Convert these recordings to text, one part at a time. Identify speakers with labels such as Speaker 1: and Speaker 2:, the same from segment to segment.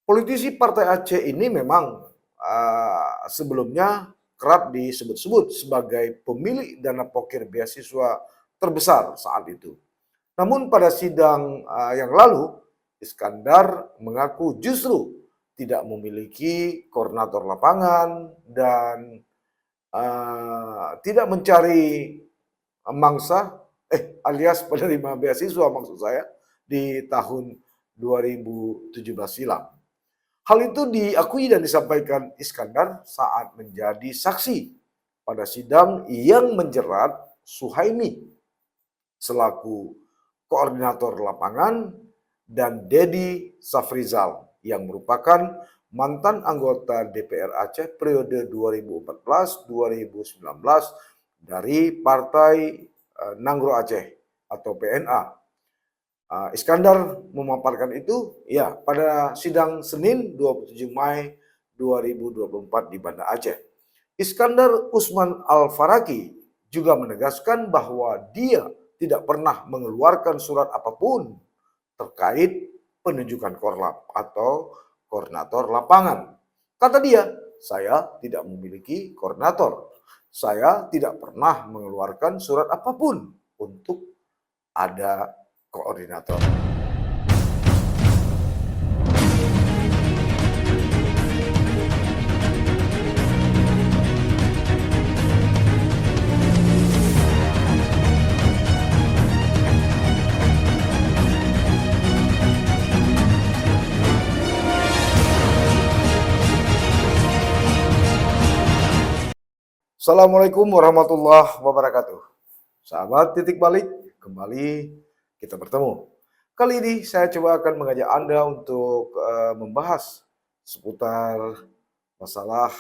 Speaker 1: Politisi Partai Aceh ini memang sebelumnya kerap disebut-sebut sebagai pemilik dana pokir beasiswa terbesar saat itu. Namun pada sidang yang lalu, Iskandar mengaku justru tidak memiliki koordinator lapangan dan tidak mencari mangsa alias penerima beasiswa maksud saya di tahun 2017 silam. Hal itu diakui dan disampaikan Iskandar saat menjadi saksi pada sidang yang menjerat Suhaimi selaku koordinator lapangan dan Dedi Safrizal yang merupakan mantan anggota DPR Aceh periode 2014-2019 dari Partai Nangro Aceh atau PNA. Iskandar memaparkan itu ya pada sidang Senin 27 Mei 2024 di Banda Aceh. Iskandar Usman Al-Faraki juga menegaskan bahwa dia tidak pernah mengeluarkan surat apapun terkait penunjukan korlap atau koordinator lapangan. Kata dia, saya tidak memiliki koordinator. Saya tidak pernah mengeluarkan surat apapun untuk ada koordinator. Assalamualaikum warahmatullahi wabarakatuh. Sahabat titik balik, kembali kita bertemu. Kali ini saya coba akan mengajak Anda untuk membahas seputar masalah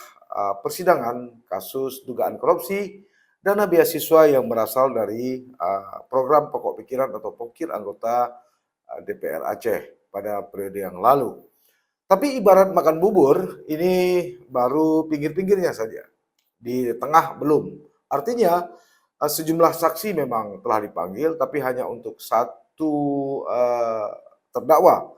Speaker 1: persidangan kasus dugaan korupsi dana beasiswa yang berasal dari program pokok pikiran atau pokir anggota DPR Aceh pada periode yang lalu. Tapi ibarat makan bubur, ini baru pinggir-pinggirnya saja. Di tengah belum. Artinya sejumlah saksi memang telah dipanggil, tapi hanya untuk satu terdakwa,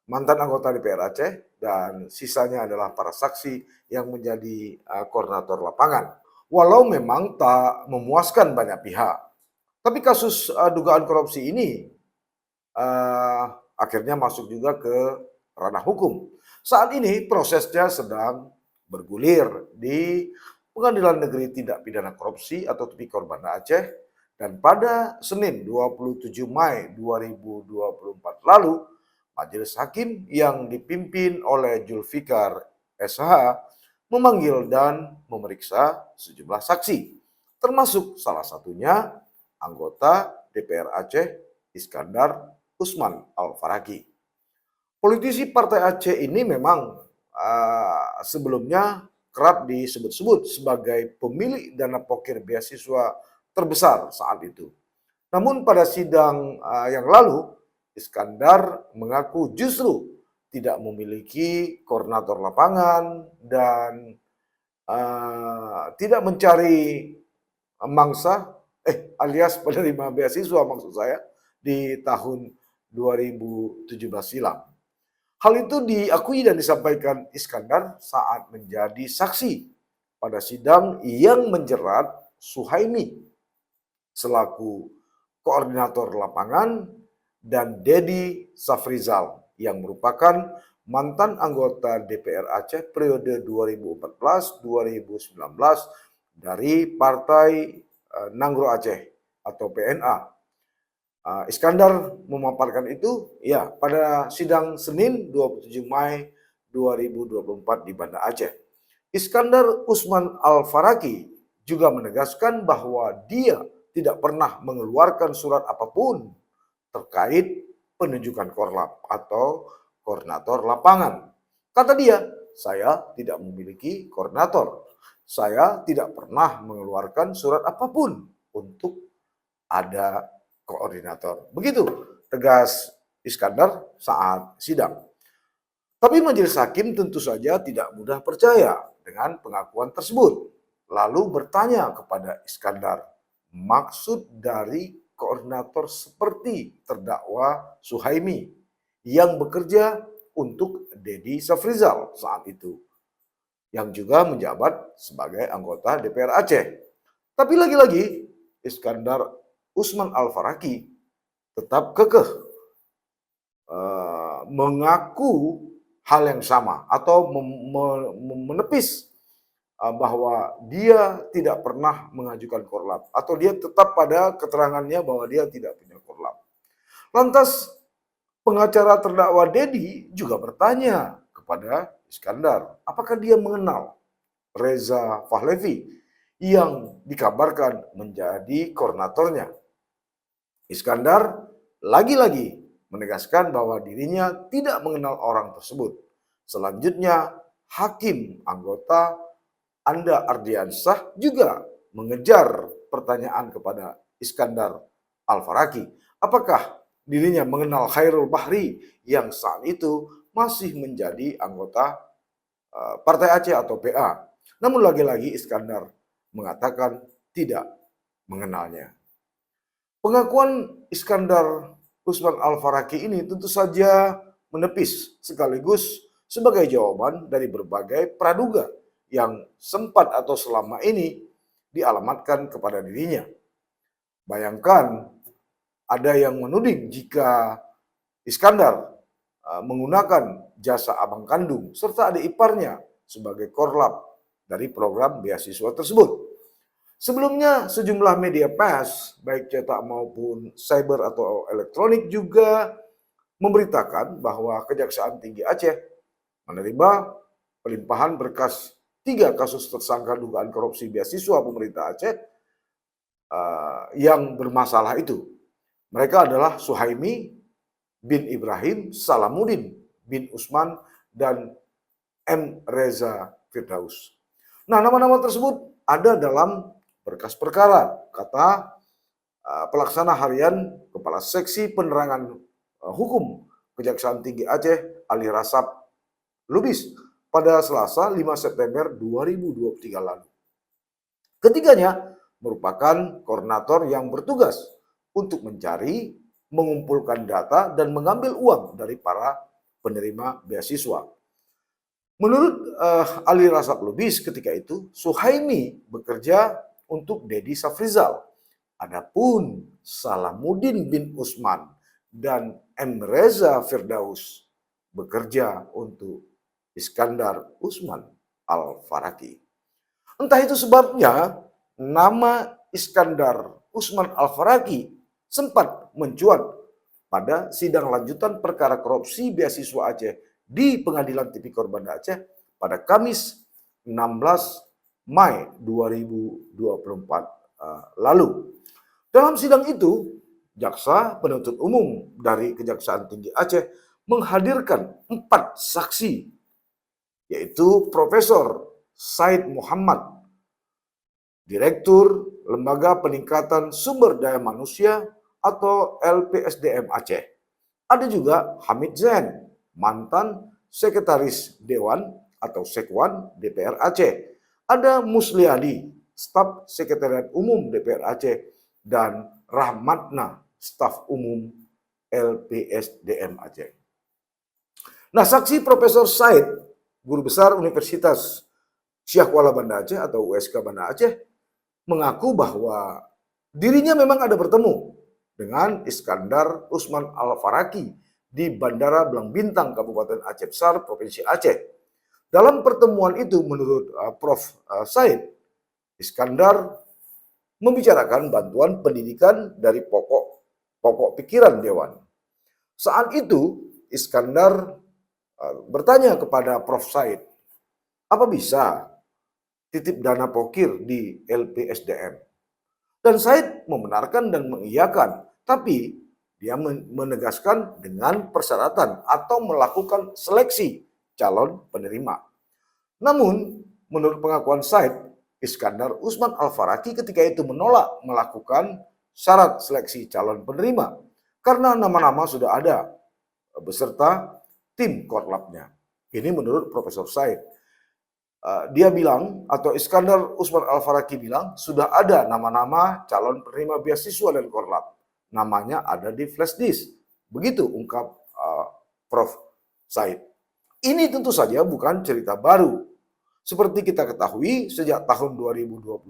Speaker 1: mantan anggota DPR Aceh, dan sisanya adalah para saksi yang menjadi koordinator lapangan. Walau memang tak memuaskan banyak pihak, tapi kasus dugaan korupsi ini akhirnya masuk juga ke ranah hukum. Saat ini prosesnya sedang bergulir di Pengadilan Negeri Tindak Pidana Korupsi atau Tipikor Banda Aceh, dan pada Senin 27 Mei 2024 lalu, Majelis Hakim yang dipimpin oleh Julfikar SH memanggil dan memeriksa sejumlah saksi, termasuk salah satunya anggota DPR Aceh Iskandar Usman Al-Faraki. Politisi Partai Aceh ini memang sebelumnya kerap disebut-sebut sebagai pemilik dana pokir beasiswa terbesar saat itu. Namun pada sidang yang lalu, Iskandar mengaku justru tidak memiliki koordinator lapangan dan tidak mencari mangsa alias penerima beasiswa maksud saya di tahun 2017 silam. Hal itu diakui dan disampaikan Iskandar saat menjadi saksi pada sidang yang menjerat Suhaimi selaku koordinator lapangan dan Dedi Safrizal yang merupakan mantan anggota DPR Aceh periode 2014-2019 dari Partai Nangro Aceh atau PNA. Iskandar memaparkan itu ya pada sidang Senin 27 Mei 2024 di Banda Aceh. Iskandar Usman Al-Faraki juga menegaskan bahwa dia tidak pernah mengeluarkan surat apapun terkait penunjukan korlap atau koordinator lapangan. Kata dia, saya tidak memiliki koordinator. Saya tidak pernah mengeluarkan surat apapun untuk ada koordinator. Begitu tegas Iskandar saat sidang. Tapi majelis hakim tentu saja tidak mudah percaya dengan pengakuan tersebut. Lalu bertanya kepada Iskandar, maksud dari koordinator seperti terdakwa Suhaimi yang bekerja untuk Deddy Safrizal saat itu, yang juga menjabat sebagai anggota DPR Aceh. Tapi lagi-lagi Iskandar Usman Al-Faraki tetap kekeh mengaku hal yang sama atau menepis bahwa dia tidak pernah mengajukan korlap atau dia tetap pada keterangannya bahwa dia tidak punya korlap. Lantas pengacara terdakwa Deddy juga bertanya kepada Iskandar, apakah dia mengenal Reza Fahlevi yang dikabarkan menjadi koordinatornya. Iskandar lagi-lagi menegaskan bahwa dirinya tidak mengenal orang tersebut. Selanjutnya, hakim anggota Anda Ardiansyah juga mengejar pertanyaan kepada Iskandar Al-Faraki. Apakah dirinya mengenal Khairul Bahri yang saat itu masih menjadi anggota Partai Aceh atau PA. Namun lagi-lagi Iskandar mengatakan tidak mengenalnya. Pengakuan Iskandar Usman Al-Faraki ini tentu saja menepis sekaligus sebagai jawaban dari berbagai praduga yang sempat atau selama ini dialamatkan kepada dirinya. Bayangkan ada yang menuding jika Iskandar menggunakan jasa abang kandung serta adik iparnya sebagai korlap dari program beasiswa tersebut. Sebelumnya sejumlah media pers, baik cetak maupun cyber atau elektronik juga memberitakan bahwa Kejaksaan Tinggi Aceh menerima pelimpahan berkas 3 kasus tersangka dugaan korupsi beasiswa pemerintah Aceh yang bermasalah itu. Mereka adalah Suhaimi bin Ibrahim, Salamuddin bin Usman, dan M. Reza Firdaus. Nah, nama-nama tersebut ada dalam berkas perkara, kata pelaksana harian Kepala Seksi Penerangan Hukum Kejaksaan Tinggi Aceh, Ali Rasap Lubis, pada Selasa 5 September 2023 lalu. Ketiganya merupakan koordinator yang bertugas untuk mencari, mengumpulkan data, dan mengambil uang dari para penerima beasiswa. Menurut Ali Rasap Lubis ketika itu, Suhaimi bekerja untuk Deddy Safrizal. Adapun Salamuddin bin Usman dan M. Reza Firdaus bekerja untuk Iskandar Usman Al-Faraki. Entah itu sebabnya nama Iskandar Usman Al-Faraki sempat mencuat pada sidang lanjutan perkara korupsi beasiswa Aceh di Pengadilan Tipikor Banda Aceh pada Kamis 16 Mei 2024 lalu. Dalam sidang itu, jaksa penuntut umum dari Kejaksaan Tinggi Aceh menghadirkan 4 saksi, yaitu Profesor Said Muhammad, Direktur Lembaga Peningkatan Sumber Daya Manusia atau LPSDM Aceh. Ada juga Hamid Zain, mantan Sekretaris Dewan atau Sekwan DPR Aceh. Ada Musliadi, staf Sekretariat Umum DPR Aceh, dan Rahmatna, staf umum LPSDM Aceh. Nah, saksi Profesor Said, guru besar Universitas Syah Kuala Banda Aceh atau USK Banda Aceh, mengaku bahwa dirinya memang ada bertemu dengan Iskandar Usman Al-Faraki di Bandara Belang Bintang, Kabupaten Aceh Besar, Provinsi Aceh. Dalam pertemuan itu, menurut Prof. Said, Iskandar membicarakan bantuan pendidikan dari pokok pikiran Dewan. Saat itu, Iskandar bertanya kepada Prof. Said, apa bisa titip dana pokir di LPSDM? Dan Said membenarkan dan mengiyakan, tapi dia menegaskan dengan persyaratan atau melakukan seleksi calon penerima. Namun, menurut pengakuan Said, Iskandar Usman Al-Faraki ketika itu menolak melakukan syarat seleksi calon penerima karena nama-nama sudah ada beserta tim korlapnya. Ini menurut Profesor Said. Dia bilang, atau Iskandar Usman Al-Faraki bilang, sudah ada nama-nama calon penerima beasiswa dan korlap. Namanya ada di flash disk. Begitu ungkap Prof. Said. Ini tentu saja bukan cerita baru. Seperti kita ketahui, sejak tahun 2022,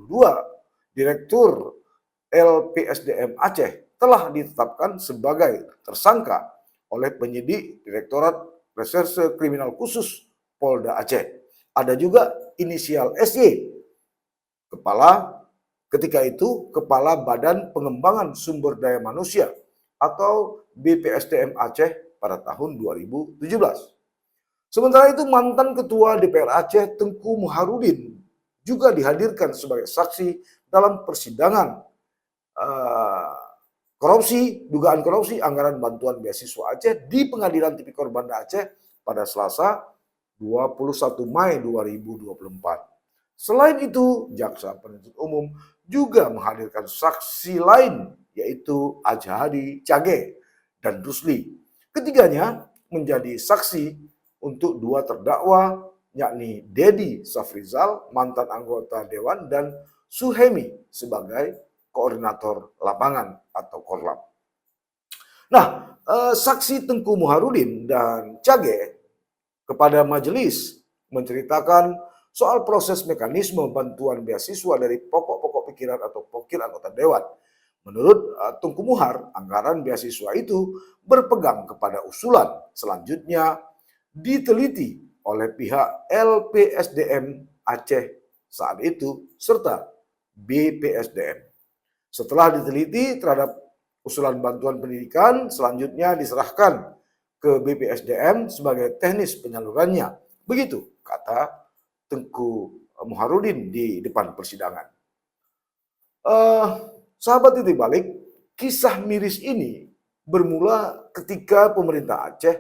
Speaker 1: Direktur LPSDM Aceh telah ditetapkan sebagai tersangka oleh penyidik Direktorat Reserse Kriminal Khusus Polda Aceh. Ada juga inisial SY, ketika itu Kepala Badan Pengembangan Sumber Daya Manusia atau BPSDM Aceh pada tahun 2017. Sementara itu mantan Ketua DPR Aceh Tengku Muharudin juga dihadirkan sebagai saksi dalam persidangan dugaan korupsi anggaran bantuan beasiswa Aceh di Pengadilan Tipikor Banda Aceh pada Selasa 21 Mei 2024. Selain itu, Jaksa Penuntut Umum juga menghadirkan saksi lain yaitu Ajhadi Cage dan Rusli. Ketiganya menjadi saksi untuk dua terdakwa, yakni Dedi Safrizal, mantan anggota Dewan, dan Suhemi sebagai koordinator lapangan atau Korlap. Nah, saksi Tengku Muharudin dan Cage kepada majelis menceritakan soal proses mekanisme bantuan beasiswa dari pokok-pokok pikiran atau pokir anggota Dewan. Menurut Tengku Muhar, anggaran beasiswa itu berpegang kepada usulan. Selanjutnya diteliti oleh pihak LPSDM Aceh saat itu serta BPSDM. Setelah diteliti terhadap usulan bantuan pendidikan, selanjutnya diserahkan ke BPSDM sebagai teknis penyalurannya. Begitu kata Tengku Muharudin di depan persidangan. Sahabat titik balik, kisah miris ini bermula ketika pemerintah Aceh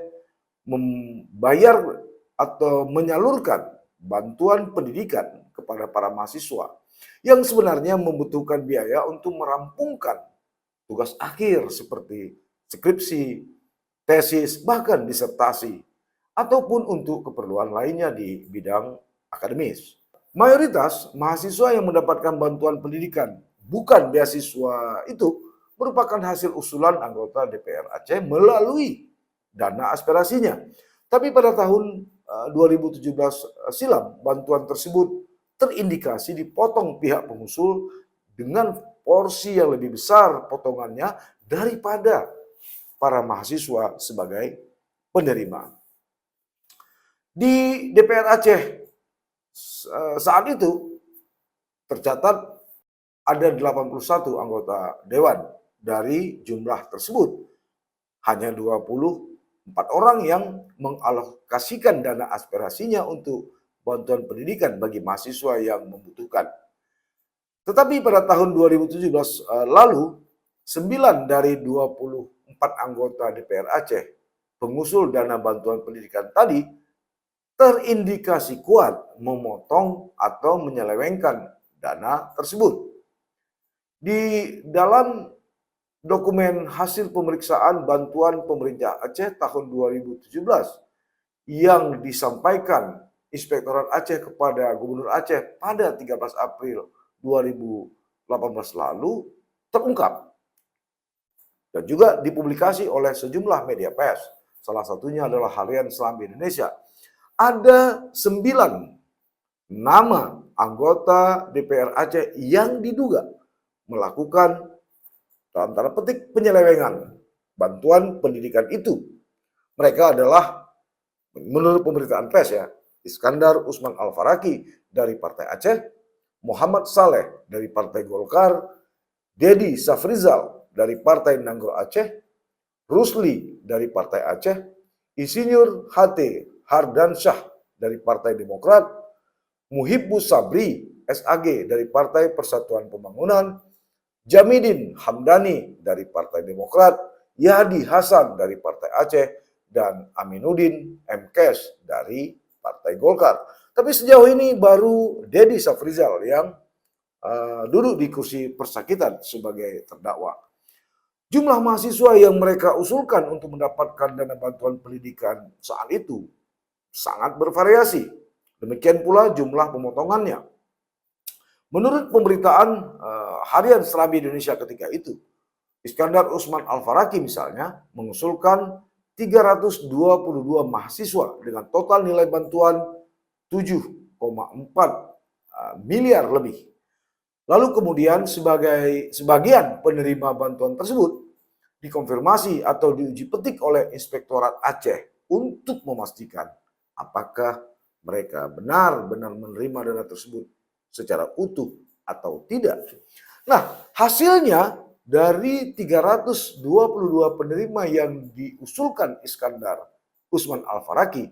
Speaker 1: membayar atau menyalurkan bantuan pendidikan kepada para mahasiswa yang sebenarnya membutuhkan biaya untuk merampungkan tugas akhir seperti skripsi, tesis, bahkan disertasi, ataupun untuk keperluan lainnya di bidang akademis. Mayoritas mahasiswa yang mendapatkan bantuan pendidikan bukan beasiswa itu merupakan hasil usulan anggota DPR Aceh melalui dana aspirasinya. Tapi pada tahun 2017 silam, bantuan tersebut terindikasi dipotong pihak pengusul dengan porsi yang lebih besar potongannya daripada para mahasiswa sebagai penerima. Di DPR Aceh saat itu tercatat ada 81 anggota dewan. Dari jumlah tersebut, hanya 24 orang yang mengalokasikan dana aspirasinya untuk bantuan pendidikan bagi mahasiswa yang membutuhkan. Tetapi pada tahun 2017 lalu, 9 dari 24 anggota DPR Aceh pengusul dana bantuan pendidikan tadi terindikasi kuat memotong atau menyelewengkan dana tersebut. Di dalam dokumen hasil pemeriksaan bantuan pemerintah Aceh tahun 2017 yang disampaikan Inspektorat Aceh kepada Gubernur Aceh pada 13 April 2018 lalu terungkap dan juga dipublikasi oleh sejumlah media pers. Salah satunya adalah Harian Serambi Indonesia. Ada 9 nama anggota DPR Aceh yang diduga melakukan dalam tanda petik penyelewengan bantuan pendidikan itu. Mereka adalah menurut pemberitaan pers ya, Iskandar Usman Al-Faraki dari Partai Aceh, Muhammad Saleh dari Partai Golkar, Dedi Safrizal dari Partai Nanggro Aceh, Rusli dari Partai Aceh, Insinyur HT Hardansyah dari Partai Demokrat, Muhibbus Sabri SAG dari Partai Persatuan Pembangunan, Jamidin Hamdani dari Partai Demokrat, Yadi Hasan dari Partai Aceh, dan Aminuddin M.Kes dari Partai Golkar. Tapi sejauh ini baru Dedi Safrizal yang duduk di kursi persakitan sebagai terdakwa. Jumlah mahasiswa yang mereka usulkan untuk mendapatkan dana bantuan pendidikan saat itu sangat bervariasi. Demikian pula jumlah pemotongannya. Menurut pemberitaan Harian Serambi Indonesia ketika itu, Iskandar Usman Al-Faraki misalnya mengusulkan 322 mahasiswa dengan total nilai bantuan 7,4 miliar lebih. Lalu kemudian sebagian penerima bantuan tersebut dikonfirmasi atau diuji petik oleh Inspektorat Aceh untuk memastikan apakah mereka benar-benar menerima dana tersebut secara utuh atau tidak. Nah, hasilnya dari 322 penerima yang diusulkan Iskandar Usman Al-Faraki,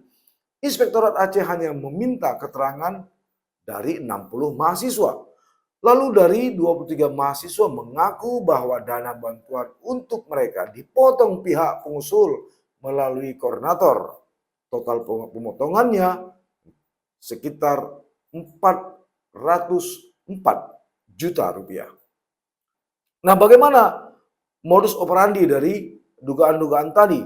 Speaker 1: Inspektorat Aceh hanya meminta keterangan dari 60 mahasiswa. Lalu dari 23 mahasiswa mengaku bahwa dana bantuan untuk mereka dipotong pihak pengusul melalui koordinator. Total pemotongannya sekitar 404 juta rupiah. Nah, bagaimana modus operandi dari dugaan-dugaan tadi?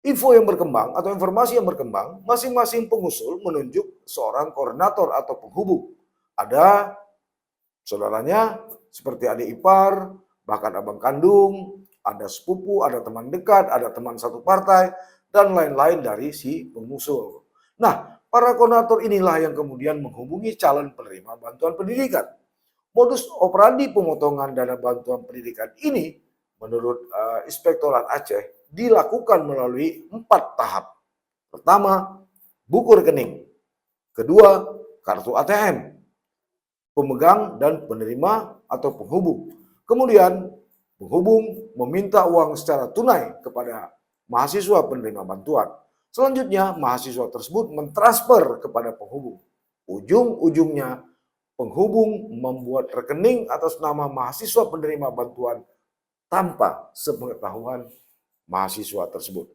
Speaker 1: Info yang berkembang atau informasi yang berkembang, masing-masing pengusul menunjuk seorang koordinator atau penghubung. Ada saudaranya seperti adik ipar, bahkan abang kandung, ada sepupu, ada teman dekat, ada teman satu partai, dan lain-lain dari si pengusul. Nah, para koordinator inilah yang kemudian menghubungi calon penerima bantuan pendidikan. Modus operandi pemotongan dana bantuan pendidikan ini menurut Inspektorat Aceh dilakukan melalui 4 tahap. Pertama, buku rekening. Kedua, kartu ATM. Pemegang dan penerima atau penghubung. Kemudian, penghubung meminta uang secara tunai kepada mahasiswa penerima bantuan. Selanjutnya, mahasiswa tersebut mentransfer kepada penghubung. Ujung-ujungnya, penghubung membuat rekening atas nama mahasiswa penerima bantuan tanpa sepengetahuan mahasiswa tersebut.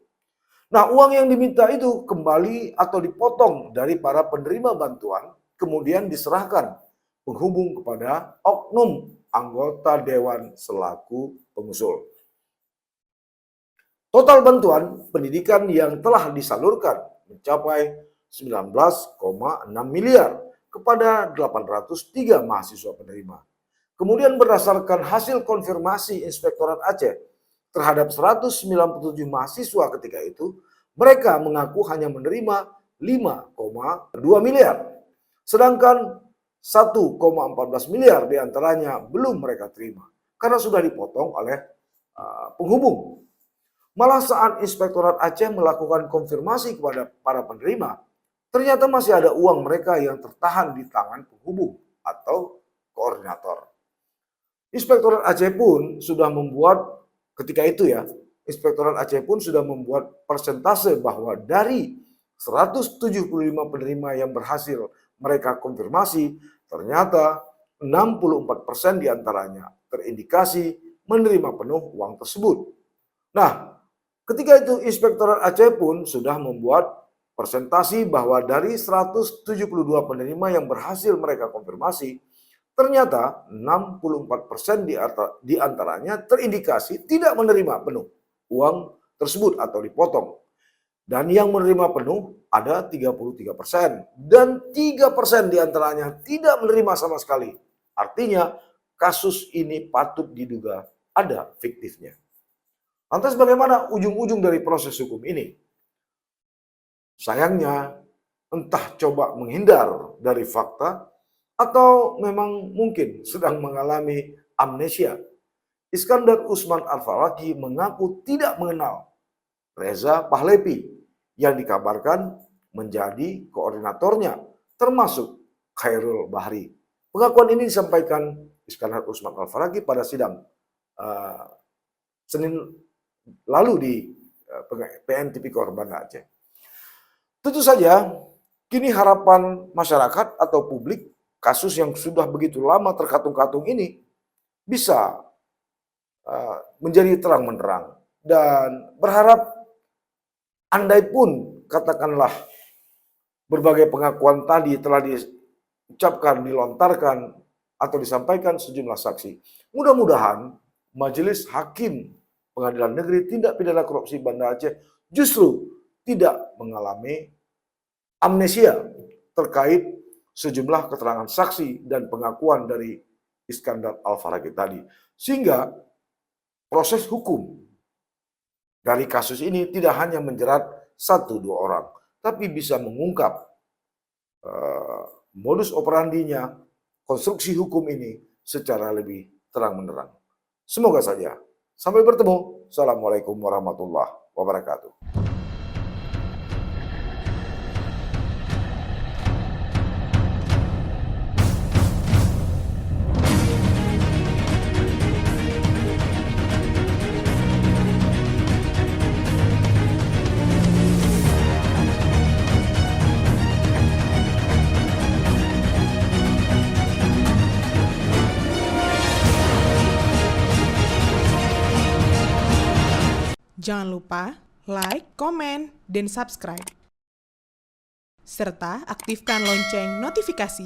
Speaker 1: Nah, uang yang diminta itu kembali atau dipotong dari para penerima bantuan, kemudian diserahkan penghubung kepada oknum anggota dewan selaku pengusul. Total bantuan pendidikan yang telah disalurkan mencapai 19,6 miliar kepada 803 mahasiswa penerima. Kemudian berdasarkan hasil konfirmasi Inspektorat Aceh terhadap 197 mahasiswa ketika itu, mereka mengaku hanya menerima 5,2 miliar. Sedangkan 1,14 miliar diantaranya belum mereka terima karena sudah dipotong oleh penghubung. Malah saat Inspektorat Aceh melakukan konfirmasi kepada para penerima, ternyata masih ada uang mereka yang tertahan di tangan penghubung atau koordinator. Inspektorat Aceh pun sudah membuat ketika itu Inspektorat Aceh pun sudah membuat persentase bahwa dari 175 penerima yang berhasil mereka konfirmasi, ternyata 64% diantaranya terindikasi menerima penuh uang tersebut. Nah, ketika itu Inspektorat Aceh pun sudah membuat persentasi bahwa dari 172 penerima yang berhasil mereka konfirmasi, ternyata 64% diantaranya terindikasi tidak menerima penuh uang tersebut atau dipotong. Dan yang menerima penuh ada 33%. Dan 3% diantaranya tidak menerima sama sekali. Artinya kasus ini patut diduga ada fiktifnya. Lantas bagaimana ujung-ujung dari proses hukum ini? Sayangnya entah coba menghindar dari fakta atau memang mungkin sedang mengalami amnesia. Iskandar Usman Al-Faraki mengaku tidak mengenal Reza Pahlevi yang dikabarkan menjadi koordinatornya, termasuk Khairul Bahri. Pengakuan ini disampaikan Iskandar Usman Al-Faraki pada sidang Senin lalu di PN Tipikor Banda Aceh. Tentu saja, kini harapan masyarakat atau publik kasus yang sudah begitu lama terkatung-katung ini bisa menjadi terang menerang dan berharap andai pun katakanlah berbagai pengakuan tadi telah diucapkan, dilontarkan atau disampaikan sejumlah saksi, mudah-mudahan Majelis Hakim Pengadilan Negeri Tindak Pidana Korupsi Banda Aceh justru tidak mengalami amnesia terkait sejumlah keterangan saksi dan pengakuan dari Iskandar Al-Faraki tadi. Sehingga proses hukum Dari kasus ini tidak hanya menjerat 1-2 orang, tapi bisa mengungkap modus operandinya, konstruksi hukum ini secara lebih terang-menerang. Semoga saja. Sampai bertemu. Assalamualaikum warahmatullahi wabarakatuh.
Speaker 2: Jangan lupa like, komen, dan subscribe. Serta aktifkan lonceng notifikasi